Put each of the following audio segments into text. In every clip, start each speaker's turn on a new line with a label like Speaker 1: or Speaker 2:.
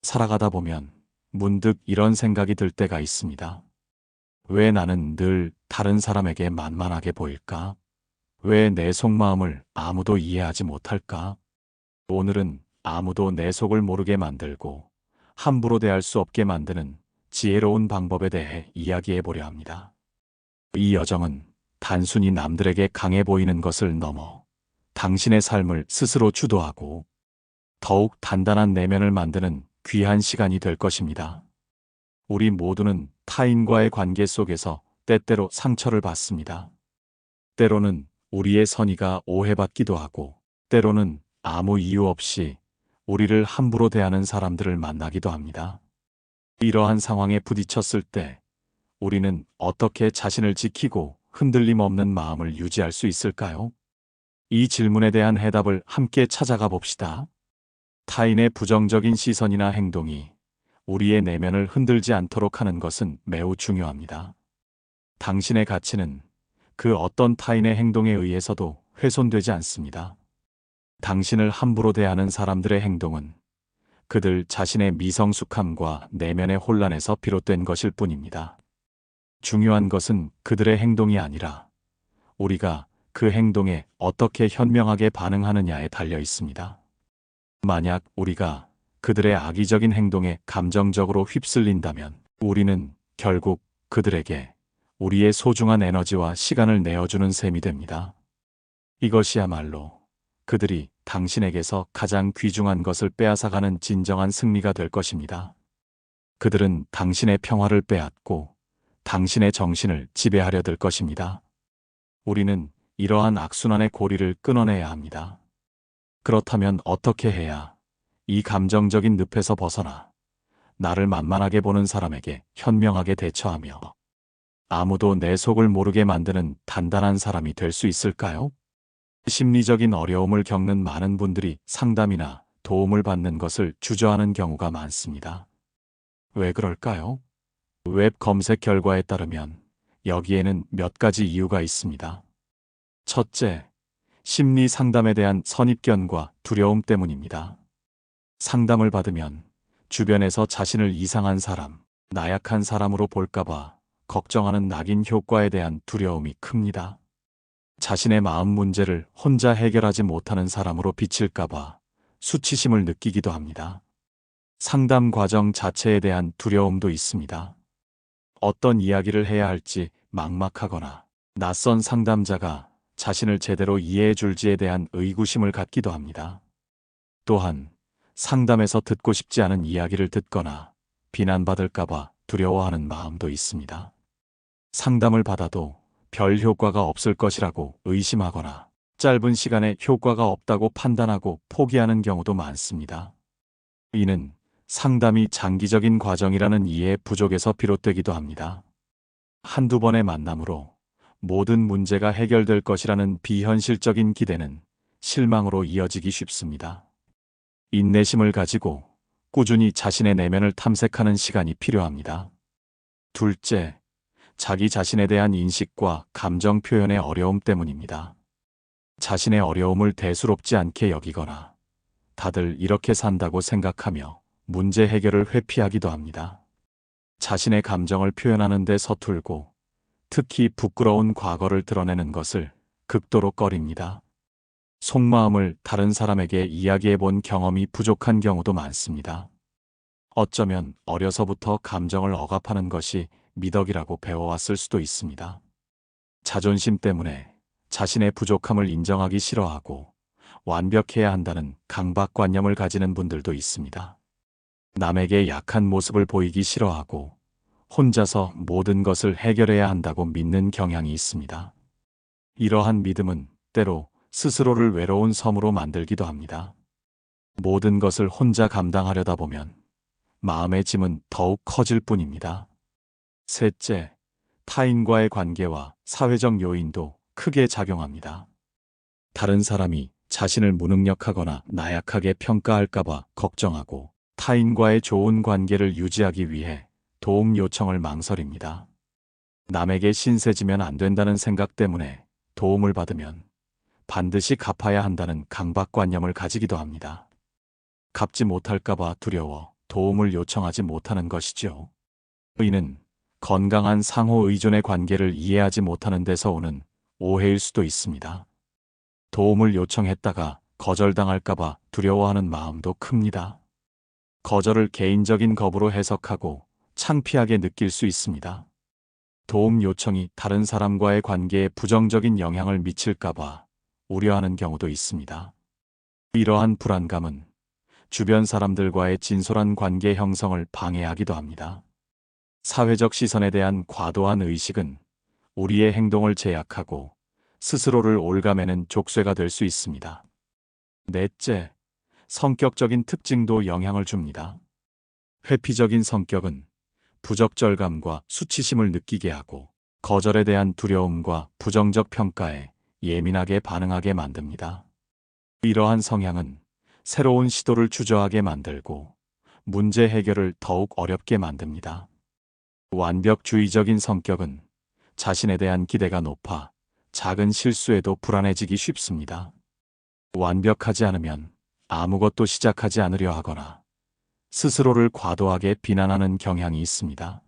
Speaker 1: 살아가다 보면 문득 이런 생각이 들 때가 있습니다. 왜 나는 늘 다른 사람에게 만만하게 보일까? 왜 내 속마음을 아무도 이해하지 못할까? 오늘은 아무도 내 속을 모르게 만들고 함부로 대할 수 없게 만드는 지혜로운 방법에 대해 이야기해 보려 합니다. 이 여정은 단순히 남들에게 강해 보이는 것을 넘어 당신의 삶을 스스로 주도하고 더욱 단단한 내면을 만드는 귀한 시간이 될 것입니다. 우리 모두는 타인과의 관계 속에서 때때로 상처를 받습니다. 때로는 우리의 선의가 오해받기도 하고, 때로는 아무 이유 없이 우리를 함부로 대하는 사람들을 만나기도 합니다. 이러한 상황에 부딪혔을 때 우리는 어떻게 자신을 지키고 흔들림 없는 마음을 유지할 수 있을까요? 이 질문에 대한 해답을 함께 찾아가 봅시다. 타인의 부정적인 시선이나 행동이 우리의 내면을 흔들지 않도록 하는 것은 매우 중요합니다. 당신의 가치는 그 어떤 타인의 행동에 의해서도 훼손되지 않습니다. 당신을 함부로 대하는 사람들의 행동은 그들 자신의 미성숙함과 내면의 혼란에서 비롯된 것일 뿐입니다. 중요한 것은 그들의 행동이 아니라 우리가 그 행동에 어떻게 현명하게 반응하느냐에 달려 있습니다. 만약 우리가 그들의 악의적인 행동에 감정적으로 휩쓸린다면 우리는 결국 그들에게 우리의 소중한 에너지와 시간을 내어주는 셈이 됩니다. 이것이야말로 그들이 당신에게서 가장 귀중한 것을 빼앗아가는 진정한 승리가 될 것입니다. 그들은 당신의 평화를 빼앗고 당신의 정신을 지배하려 들 것입니다. 우리는 이러한 악순환의 고리를 끊어내야 합니다. 그렇다면 어떻게 해야 이 감정적인 늪에서 벗어나 나를 만만하게 보는 사람에게 현명하게 대처하며 아무도 내 속을 모르게 만드는 단단한 사람이 될 수 있을까요? 심리적인 어려움을 겪는 많은 분들이 상담이나 도움을 받는 것을 주저하는 경우가 많습니다. 왜 그럴까요? 웹 검색 결과에 따르면 여기에는 몇 가지 이유가 있습니다. 첫째, 심리 상담에 대한 선입견과 두려움 때문입니다. 상담을 받으면 주변에서 자신을 이상한 사람, 나약한 사람으로 볼까봐 걱정하는 낙인 효과에 대한 두려움이 큽니다. 자신의 마음 문제를 혼자 해결하지 못하는 사람으로 비칠까봐 수치심을 느끼기도 합니다. 상담 과정 자체에 대한 두려움도 있습니다. 어떤 이야기를 해야 할지 막막하거나 낯선 상담자가 자신을 제대로 이해해 줄지에 대한 의구심을 갖기도 합니다. 또한 상담에서 듣고 싶지 않은 이야기를 듣거나 비난받을까봐 두려워하는 마음도 있습니다. 상담을 받아도 별 효과가 없을 것이라고 의심하거나 짧은 시간에 효과가 없다고 판단하고 포기하는 경우도 많습니다. 이는 상담이 장기적인 과정이라는 이해 부족에서 비롯되기도 합니다. 한두 번의 만남으로 모든 문제가 해결될 것이라는 비현실적인 기대는 실망으로 이어지기 쉽습니다. 인내심을 가지고 꾸준히 자신의 내면을 탐색하는 시간이 필요합니다. 둘째, 자기 자신에 대한 인식과 감정 표현의 어려움 때문입니다. 자신의 어려움을 대수롭지 않게 여기거나 다들 이렇게 산다고 생각하며 문제 해결을 회피하기도 합니다. 자신의 감정을 표현하는 데 서툴고 특히 부끄러운 과거를 드러내는 것을 극도로 꺼립니다. 속마음을 다른 사람에게 이야기해 본 경험이 부족한 경우도 많습니다. 어쩌면 어려서부터 감정을 억압하는 것이 미덕이라고 배워왔을 수도 있습니다. 자존심 때문에 자신의 부족함을 인정하기 싫어하고 완벽해야 한다는 강박관념을 가지는 분들도 있습니다. 남에게 약한 모습을 보이기 싫어하고 혼자서 모든 것을 해결해야 한다고 믿는 경향이 있습니다. 이러한 믿음은 때로 스스로를 외로운 섬으로 만들기도 합니다. 모든 것을 혼자 감당하려다 보면 마음의 짐은 더욱 커질 뿐입니다. 셋째, 타인과의 관계와 사회적 요인도 크게 작용합니다. 다른 사람이 자신을 무능력하거나 나약하게 평가할까봐 걱정하고 타인과의 좋은 관계를 유지하기 위해 도움 요청을 망설입니다. 남에게 신세지면 안 된다는 생각 때문에 도움을 받으면 반드시 갚아야 한다는 강박관념을 가지기도 합니다. 갚지 못할까봐 두려워 도움을 요청하지 못하는 것이죠. 의는 건강한 상호 의존의 관계를 이해하지 못하는 데서 오는 오해일 수도 있습니다. 도움을 요청했다가 거절당할까봐 두려워하는 마음도 큽니다. 거절을 개인적인 겁으로 해석하고 창피하게 느낄 수 있습니다. 도움 요청이 다른 사람과의 관계에 부정적인 영향을 미칠까봐 우려하는 경우도 있습니다. 이러한 불안감은 주변 사람들과의 진솔한 관계 형성을 방해하기도 합니다. 사회적 시선에 대한 과도한 의식은 우리의 행동을 제약하고 스스로를 옭아매는 족쇄가 될 수 있습니다. 넷째, 성격적인 특징도 영향을 줍니다. 회피적인 성격은 부적절감과 수치심을 느끼게 하고 거절에 대한 두려움과 부정적 평가에 예민하게 반응하게 만듭니다. 이러한 성향은 새로운 시도를 주저하게 만들고 문제 해결을 더욱 어렵게 만듭니다. 완벽주의적인 성격은 자신에 대한 기대가 높아 작은 실수에도 불안해지기 쉽습니다. 완벽하지 않으면 아무것도 시작하지 않으려 하거나 스스로를 과도하게 비난하는 경향이 있습니다.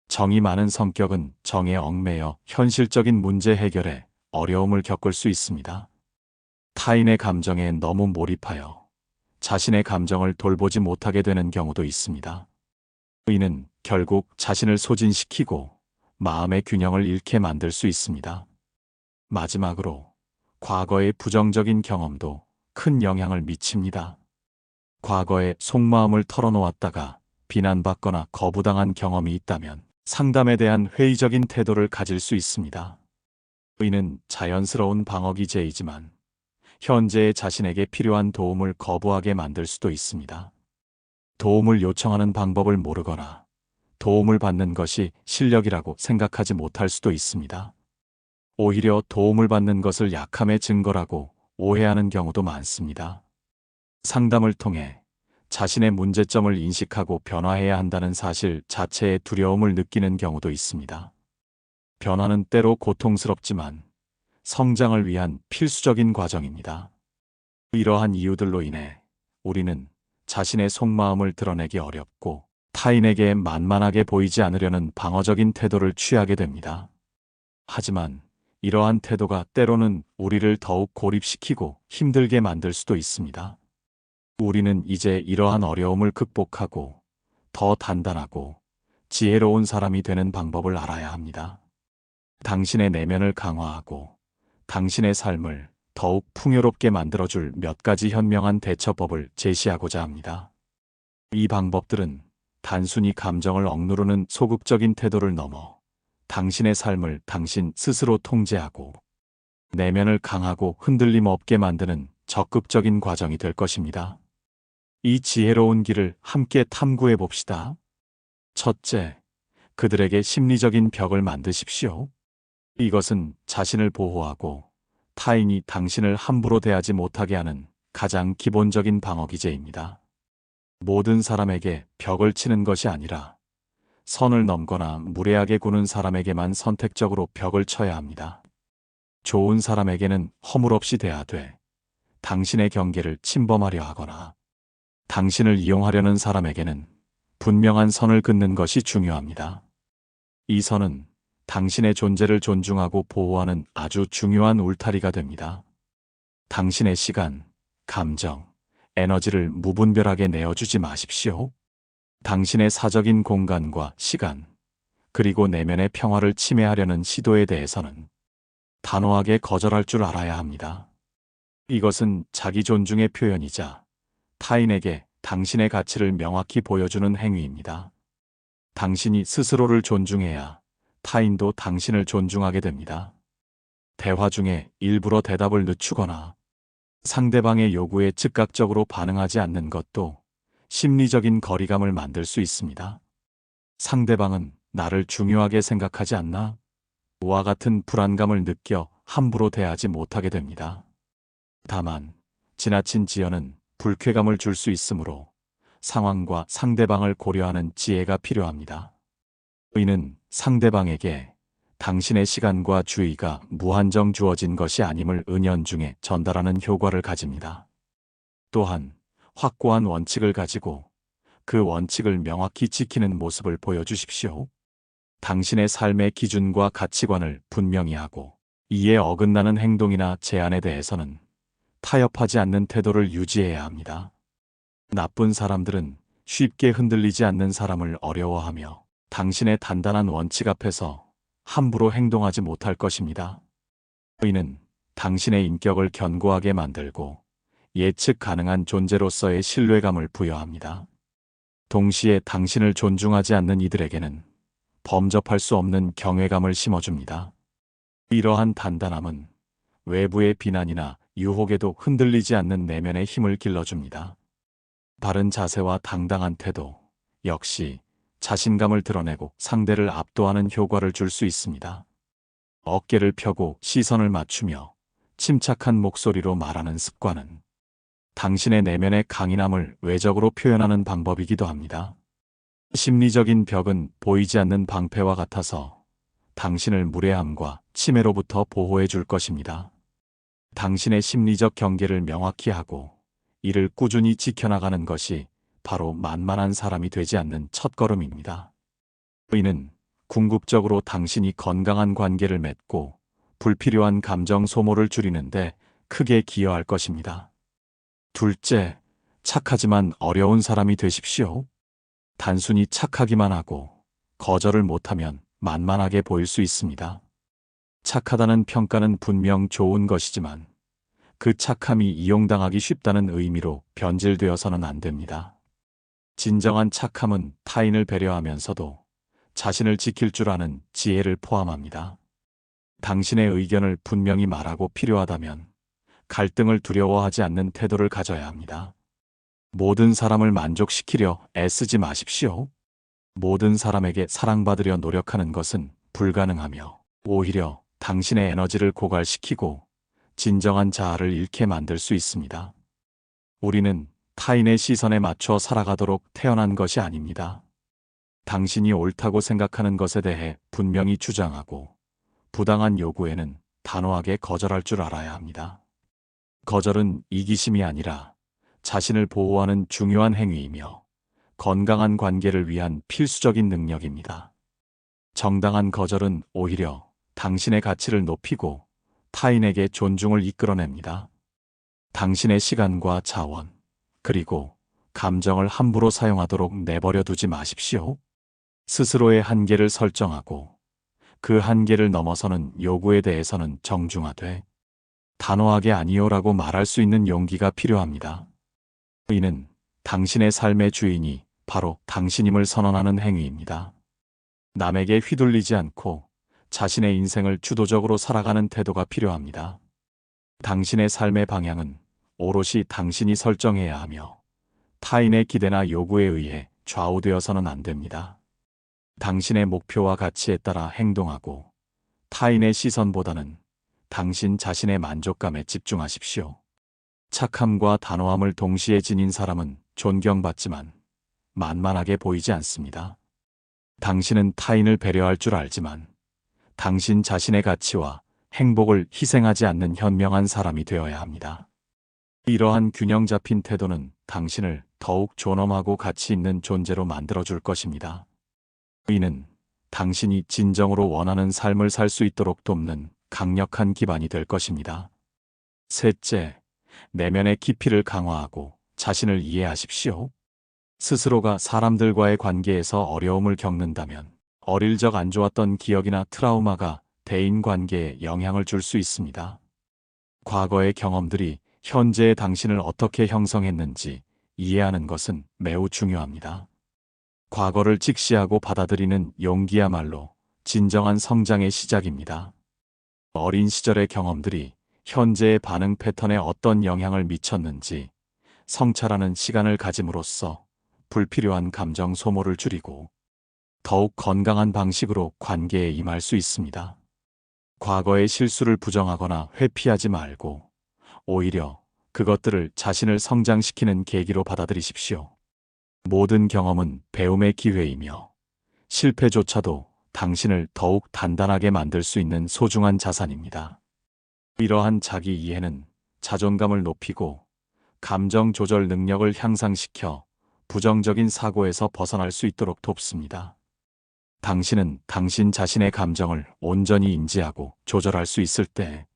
Speaker 1: 정이 많은 성격은 정에 얽매여 현실적인 문제 해결에 어려움을 겪을 수 있습니다. 타인의 감정에 너무 몰입하여 자신의 감정을 돌보지 못하게 되는 경우도 있습니다. 의는 결국 자신을 소진시키고 마음의 균형을 잃게 만들 수 있습니다. 마지막으로 과거의 부정적인 경험도 큰 영향을 미칩니다. 과거에 속마음을 털어놓았다가 비난받거나 거부당한 경험이 있다면 상담에 대한 회의적인 태도를 가질 수 있습니다. 의는 자연스러운 방어 기제이지만 현재의 자신에게 필요한 도움을 거부하게 만들 수도 있습니다. 도움을 요청하는 방법을 모르거나 도움을 받는 것이 실력이라고 생각하지 못할 수도 있습니다. 오히려 도움을 받는 것을 약함의 증거라고 오해하는 경우도 많습니다. 상담을 통해 자신의 문제점을 인식하고 변화해야 한다는 사실 자체에 두려움을 느끼는 경우도 있습니다. 변화는 때로 고통스럽지만 성장을 위한 필수적인 과정입니다. 이러한 이유들로 인해 우리는 자신의 속마음을 드러내기 어렵고 타인에게 만만하게 보이지 않으려는 방어적인 태도를 취하게 됩니다. 하지만 이러한 태도가 때로는 우리를 더욱 고립시키고 힘들게 만들 수도 있습니다. 우리는 이제 이러한 어려움을 극복하고 더 단단하고 지혜로운 사람이 되는 방법을 알아야 합니다. 당신의 내면을 강화하고 당신의 삶을 더욱 풍요롭게 만들어줄 몇 가지 현명한 대처법을 제시하고자 합니다. 이 방법들은 단순히 감정을 억누르는 소극적인 태도를 넘어 당신의 삶을 당신 스스로 통제하고 내면을 강하고 흔들림 없게 만드는 적극적인 과정이 될 것입니다. 이 지혜로운 길을 함께 탐구해 봅시다. 첫째, 그들에게 심리적인 벽을 만드십시오. 이것은 자신을 보호하고 타인이 당신을 함부로 대하지 못하게 하는 가장 기본적인 방어 기제입니다. 모든 사람에게 벽을 치는 것이 아니라 선을 넘거나 무례하게 구는 사람에게만 선택적으로 벽을 쳐야 합니다. 좋은 사람에게는 허물없이 대하되 당신의 경계를 침범하려 하거나 당신을 이용하려는 사람에게는 분명한 선을 긋는 것이 중요합니다. 이 선은 당신의 존재를 존중하고 보호하는 아주 중요한 울타리가 됩니다. 당신의 시간, 감정, 에너지를 무분별하게 내어주지 마십시오. 당신의 사적인 공간과 시간, 그리고 내면의 평화를 침해하려는 시도에 대해서는 단호하게 거절할 줄 알아야 합니다. 이것은 자기 존중의 표현이자 타인에게 당신의 가치를 명확히 보여주는 행위입니다. 당신이 스스로를 존중해야 타인도 당신을 존중하게 됩니다. 대화 중에 일부러 대답을 늦추거나 상대방의 요구에 즉각적으로 반응하지 않는 것도 심리적인 거리감을 만들 수 있습니다. 상대방은 나를 중요하게 생각하지 않나? 와 같은 불안감을 느껴 함부로 대하지 못하게 됩니다. 다만 지나친 지연은 불쾌감을 줄 수 있으므로 상황과 상대방을 고려하는 지혜가 필요합니다. 의는 상대방에게 당신의 시간과 주의가 무한정 주어진 것이 아님을 은연중에 전달하는 효과를 가집니다. 또한 확고한 원칙을 가지고 그 원칙을 명확히 지키는 모습을 보여주십시오. 당신의 삶의 기준과 가치관을 분명히 하고 이에 어긋나는 행동이나 제안에 대해서는 타협하지 않는 태도를 유지해야 합니다. 나쁜 사람들은 쉽게 흔들리지 않는 사람을 어려워하며 당신의 단단한 원칙 앞에서 함부로 행동하지 못할 것입니다. 이는 당신의 인격을 견고하게 만들고 예측 가능한 존재로서의 신뢰감을 부여합니다. 동시에 당신을 존중하지 않는 이들에게는 범접할 수 없는 경외감을 심어줍니다. 이러한 단단함은 외부의 비난이나 유혹에도 흔들리지 않는 내면의 힘을 길러줍니다. 바른 자세와 당당한 태도 역시 자신감을 드러내고 상대를 압도하는 효과를 줄 수 있습니다. 어깨를 펴고 시선을 맞추며 침착한 목소리로 말하는 습관은 당신의 내면의 강인함을 외적으로 표현하는 방법이기도 합니다. 심리적인 벽은 보이지 않는 방패와 같아서 당신을 무례함과 침해로부터 보호해 줄 것입니다. 당신의 심리적 경계를 명확히 하고 이를 꾸준히 지켜나가는 것이 바로 만만한 사람이 되지 않는 첫걸음입니다. 이는 궁극적으로 당신이 건강한 관계를 맺고 불필요한 감정 소모를 줄이는데 크게 기여할 것입니다. 둘째, 착하지만 어려운 사람이 되십시오. 단순히 착하기만 하고 거절을 못하면 만만하게 보일 수 있습니다. 착하다는 평가는 분명 좋은 것이지만 그 착함이 이용당하기 쉽다는 의미로 변질되어서는 안 됩니다. 진정한 착함은 타인을 배려하면서도 자신을 지킬 줄 아는 지혜를 포함합니다. 당신의 의견을 분명히 말하고 필요하다면 갈등을 두려워하지 않는 태도를 가져야 합니다. 모든 사람을 만족시키려 애쓰지 마십시오. 모든 사람에게 사랑받으려 노력하는 것은 불가능하며 오히려 당신의 에너지를 고갈시키고 진정한 자아를 잃게 만들 수 있습니다. 우리는 타인의 시선에 맞춰 살아가도록 태어난 것이 아닙니다. 당신이 옳다고 생각하는 것에 대해 분명히 주장하고 부당한 요구에는 단호하게 거절할 줄 알아야 합니다. 거절은 이기심이 아니라 자신을 보호하는 중요한 행위이며 건강한 관계를 위한 필수적인 능력입니다. 정당한 거절은 오히려 당신의 가치를 높이고 타인에게 존중을 이끌어냅니다. 당신의 시간과 자원, 그리고 감정을 함부로 사용하도록 내버려 두지 마십시오. 스스로의 한계를 설정하고 그 한계를 넘어서는 요구에 대해서는 정중하되 단호하게 아니요라고 말할 수 있는 용기가 필요합니다. 이는 당신의 삶의 주인이 바로 당신임을 선언하는 행위입니다. 남에게 휘둘리지 않고 자신의 인생을 주도적으로 살아가는 태도가 필요합니다. 당신의 삶의 방향은 오롯이 당신이 설정해야 하며 타인의 기대나 요구에 의해 좌우되어서는 안 됩니다. 당신의 목표와 가치에 따라 행동하고 타인의 시선보다는 당신 자신의 만족감에 집중하십시오. 착함과 단호함을 동시에 지닌 사람은 존경받지만 만만하게 보이지 않습니다. 당신은 타인을 배려할 줄 알지만 당신 자신의 가치와 행복을 희생하지 않는 현명한 사람이 되어야 합니다. 이러한 균형 잡힌 태도는 당신을 더욱 존엄하고 가치 있는 존재로 만들어줄 것입니다. 이는 당신이 진정으로 원하는 삶을 살 수 있도록 돕는 강력한 기반이 될 것입니다. 셋째, 내면의 깊이를 강화하고 자신을 이해하십시오. 스스로가 사람들과의 관계에서 어려움을 겪는다면 어릴 적 안 좋았던 기억이나 트라우마가 대인 관계에 영향을 줄 수 있습니다. 과거의 경험들이 현재의 당신을 어떻게 형성했는지 이해하는 것은 매우 중요합니다. 과거를 직시하고 받아들이는 용기야말로 진정한 성장의 시작입니다. 어린 시절의 경험들이 현재의 반응 패턴에 어떤 영향을 미쳤는지 성찰하는 시간을 가짐으로써 불필요한 감정 소모를 줄이고 더욱 건강한 방식으로 관계에 임할 수 있습니다. 과거의 실수를 부정하거나 회피하지 말고 오히려 그것들을 자신을 성장시키는 계기로 받아들이십시오. 모든 경험은 배움의 기회이며 실패조차도 당신을 더욱 단단하게 만들 수 있는 소중한 자산입니다. 이러한 자기 이해는 자존감을 높이고 감정 조절 능력을 향상시켜 부정적인 사고에서 벗어날 수 있도록 돕습니다. 당신은 당신 자신의 감정을 온전히 인지하고 조절할 수 있을 때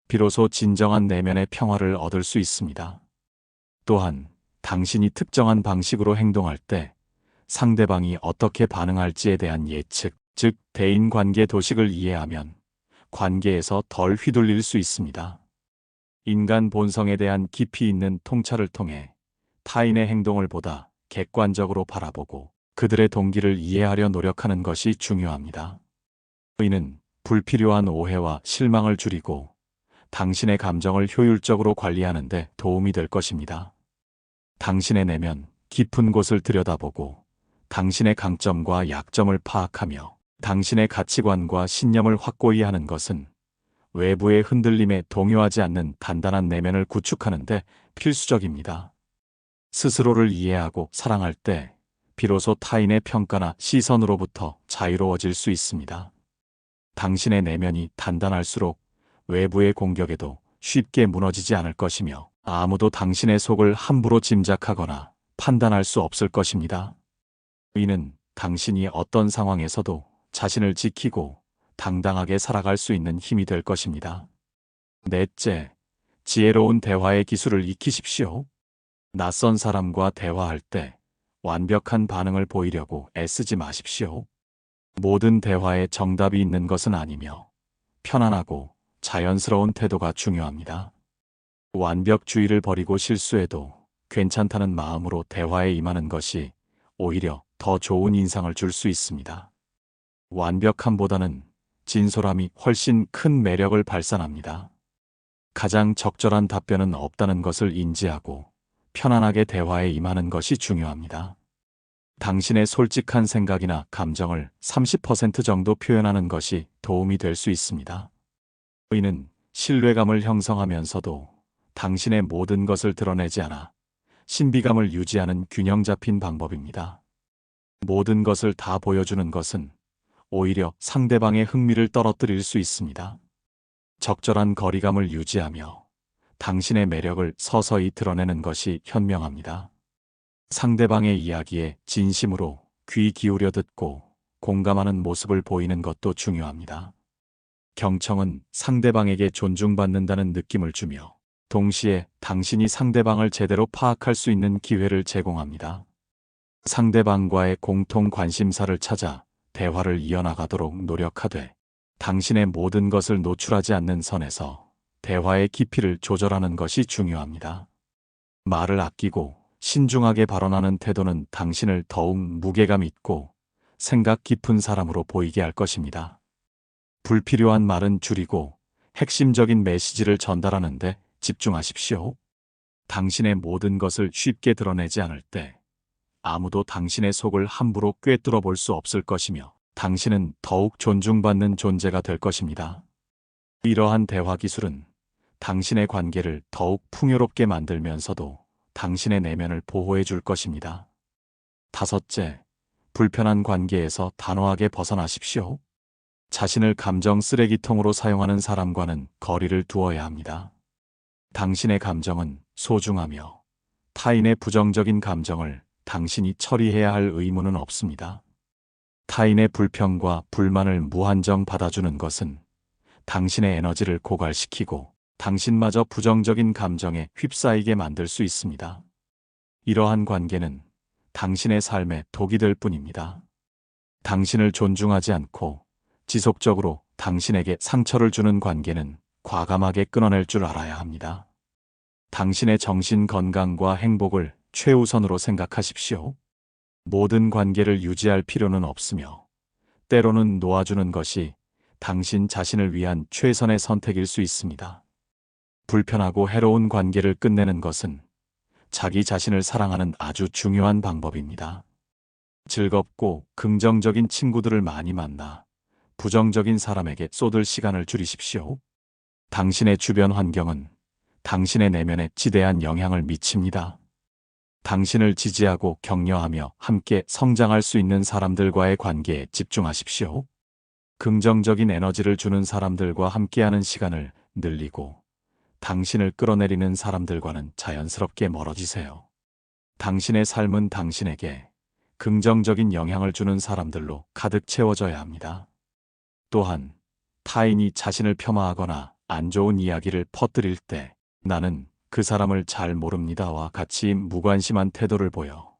Speaker 1: 비로소 진정한 내면의 평화를 얻을 수 있습니다. 또한 당신이 특정한 방식으로 행동할 때 상대방이 어떻게 반응할지에 대한 예측, 즉 대인관계 도식을 이해하면 관계에서 덜 휘둘릴 수 있습니다. 인간 본성에 대한 깊이 있는 통찰을 통해 타인의 행동을 보다 객관적으로 바라보고 그들의 동기를 이해하려 노력하는 것이 중요합니다. 이는 불필요한 오해와 실망을 줄이고 당신의 감정을 효율적으로 관리하는 데 도움이 될 것입니다. 당신의 내면 깊은 곳을 들여다보고 당신의 강점과 약점을 파악하며 당신의 가치관과 신념을 확고히 하는 것은 외부의 흔들림에 동요하지 않는 단단한 내면을 구축하는 데 필수적입니다. 스스로를 이해하고 사랑할 때 비로소 타인의 평가나 시선으로부터 자유로워질 수 있습니다. 당신의 내면이 단단할수록 외부의 공격에도 쉽게 무너지지 않을 것이며 아무도 당신의 속을 함부로 짐작하거나 판단할 수 없을 것입니다. 이는 당신이 어떤 상황에서도 자신을 지키고 당당하게 살아갈 수 있는 힘이 될 것입니다. 넷째, 지혜로운 대화의 기술을 익히십시오. 낯선 사람과 대화할 때 완벽한 반응을 보이려고 애쓰지 마십시오. 모든 대화에 정답이 있는 것은 아니며 편안하고 자연스러운 태도가 중요합니다. 완벽주의를 버리고 실수해도 괜찮다는 마음으로 대화에 임하는 것이 오히려 더 좋은 인상을 줄 수 있습니다. 완벽함보다는 진솔함이 훨씬 큰 매력을 발산합니다. 가장 적절한 답변은 없다는 것을 인지하고 편안하게 대화에 임하는 것이 중요합니다. 당신의 솔직한 생각이나 감정을 30% 정도 표현하는 것이 도움이 될 수 있습니다. 이는 신뢰감을 형성하면서도 당신의 모든 것을 드러내지 않아 신비감을 유지하는 균형 잡힌 방법입니다. 모든 것을 다 보여주는 것은 오히려 상대방의 흥미를 떨어뜨릴 수 있습니다. 적절한 거리감을 유지하며 당신의 매력을 서서히 드러내는 것이 현명합니다. 상대방의 이야기에 진심으로 귀 기울여 듣고 공감하는 모습을 보이는 것도 중요합니다. 경청은 상대방에게 존중받는다는 느낌을 주며 동시에 당신이 상대방을 제대로 파악할 수 있는 기회를 제공합니다. 상대방과의 공통 관심사를 찾아 대화를 이어나가도록 노력하되 당신의 모든 것을 노출하지 않는 선에서 대화의 깊이를 조절하는 것이 중요합니다. 말을 아끼고 신중하게 발언하는 태도는 당신을 더욱 무게감 있고 생각 깊은 사람으로 보이게 할 것입니다. 불필요한 말은 줄이고 핵심적인 메시지를 전달하는 데 집중하십시오. 당신의 모든 것을 쉽게 드러내지 않을 때 아무도 당신의 속을 함부로 꿰뚫어 볼 수 없을 것이며 당신은 더욱 존중받는 존재가 될 것입니다. 이러한 대화 기술은 당신의 관계를 더욱 풍요롭게 만들면서도 당신의 내면을 보호해 줄 것입니다. 다섯째, 불편한 관계에서 단호하게 벗어나십시오. 자신을 감정 쓰레기통으로 사용하는 사람과는 거리를 두어야 합니다. 당신의 감정은 소중하며 타인의 부정적인 감정을 당신이 처리해야 할 의무는 없습니다. 타인의 불평과 불만을 무한정 받아주는 것은 당신의 에너지를 고갈시키고 당신마저 부정적인 감정에 휩싸이게 만들 수 있습니다. 이러한 관계는 당신의 삶에 독이 될 뿐입니다. 당신을 존중하지 않고 지속적으로 당신에게 상처를 주는 관계는 과감하게 끊어낼 줄 알아야 합니다. 당신의 정신 건강과 행복을 최우선으로 생각하십시오. 모든 관계를 유지할 필요는 없으며 때로는 놓아주는 것이 당신 자신을 위한 최선의 선택일 수 있습니다. 불편하고 해로운 관계를 끝내는 것은 자기 자신을 사랑하는 아주 중요한 방법입니다. 즐겁고 긍정적인 친구들을 많이 만나 부정적인 사람에게 쏟을 시간을 줄이십시오. 당신의 주변 환경은 당신의 내면에 지대한 영향을 미칩니다. 당신을 지지하고 격려하며 함께 성장할 수 있는 사람들과의 관계에 집중하십시오. 긍정적인 에너지를 주는 사람들과 함께하는 시간을 늘리고 당신을 끌어내리는 사람들과는 자연스럽게 멀어지세요. 당신의 삶은 당신에게 긍정적인 영향을 주는 사람들로 가득 채워져야 합니다. 또한 타인이 자신을 폄하하거나 안 좋은 이야기를 퍼뜨릴 때 나는 그 사람을 잘 모릅니다와 같이 무관심한 태도를 보여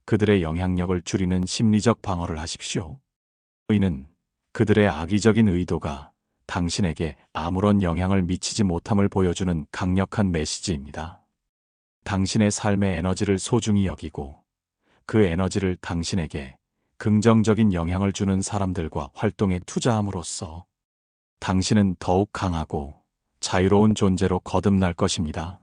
Speaker 1: 그들의 영향력을 줄이는 심리적 방어를 하십시오. 이는 그들의 악의적인 의도가 당신에게 아무런 영향을 미치지 못함을 보여주는 강력한 메시지입니다. 당신의 삶의 에너지를 소중히 여기고 그 에너지를 당신에게 긍정적인 영향을 주는 사람들과 활동에 투자함으로써 당신은 더욱 강하고 자유로운 존재로 거듭날 것입니다.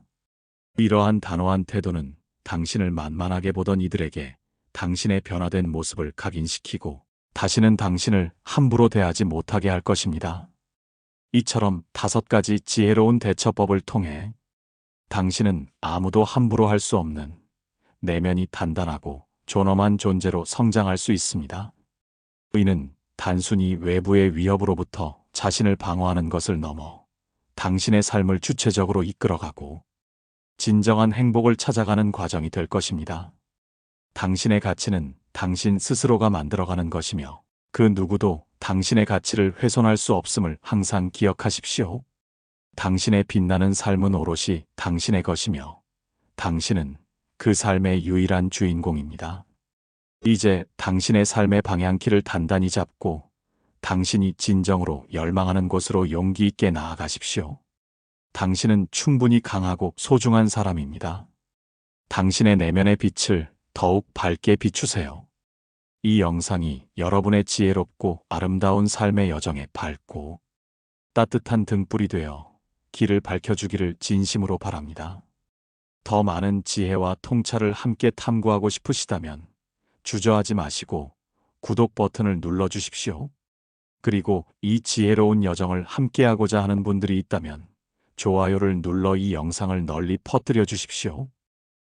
Speaker 1: 이러한 단호한 태도는 당신을 만만하게 보던 이들에게 당신의 변화된 모습을 각인시키고 다시는 당신을 함부로 대하지 못하게 할 것입니다. 이처럼 5가지 지혜로운 대처법을 통해 당신은 아무도 함부로 할 수 없는 내면이 단단하고 존엄한 존재로 성장할 수 있습니다. 이는 단순히 외부의 위협으로부터 자신을 방어하는 것을 넘어 당신의 삶을 주체적으로 이끌어가고 진정한 행복을 찾아가는 과정이 될 것입니다. 당신의 가치는 당신 스스로가 만들어가는 것이며 그 누구도 당신의 가치를 훼손할 수 없음을 항상 기억하십시오. 당신의 빛나는 삶은 오롯이 당신의 것이며 당신은 그 삶의 유일한 주인공입니다. 이제 당신의 삶의 방향키를 단단히 잡고 당신이 진정으로 열망하는 곳으로 용기 있게 나아가십시오. 당신은 충분히 강하고 소중한 사람입니다. 당신의 내면의 빛을 더욱 밝게 비추세요. 이 영상이 여러분의 지혜롭고 아름다운 삶의 여정에 밝고 따뜻한 등불이 되어 길을 밝혀주기를 진심으로 바랍니다. 더 많은 지혜와 통찰을 함께 탐구하고 싶으시다면 주저하지 마시고 구독 버튼을 눌러주십시오. 그리고 이 지혜로운 여정을 함께하고자 하는 분들이 있다면 좋아요를 눌러 이 영상을 널리 퍼뜨려 주십시오.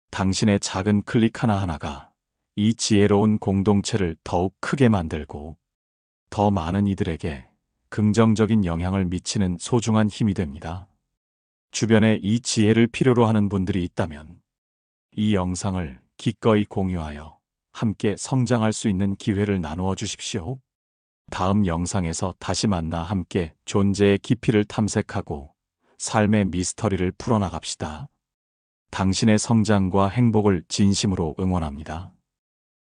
Speaker 1: 당신의 작은 클릭 하나하나가 이 지혜로운 공동체를 더욱 크게 만들고 더 많은 이들에게 긍정적인 영향을 미치는 소중한 힘이 됩니다. 주변에 이 지혜를 필요로 하는 분들이 있다면 이 영상을 기꺼이 공유하여 함께 성장할 수 있는 기회를 나누어 주십시오. 다음 영상에서 다시 만나 함께 존재의 깊이를 탐색하고 삶의 미스터리를 풀어나갑시다. 당신의 성장과 행복을 진심으로 응원합니다.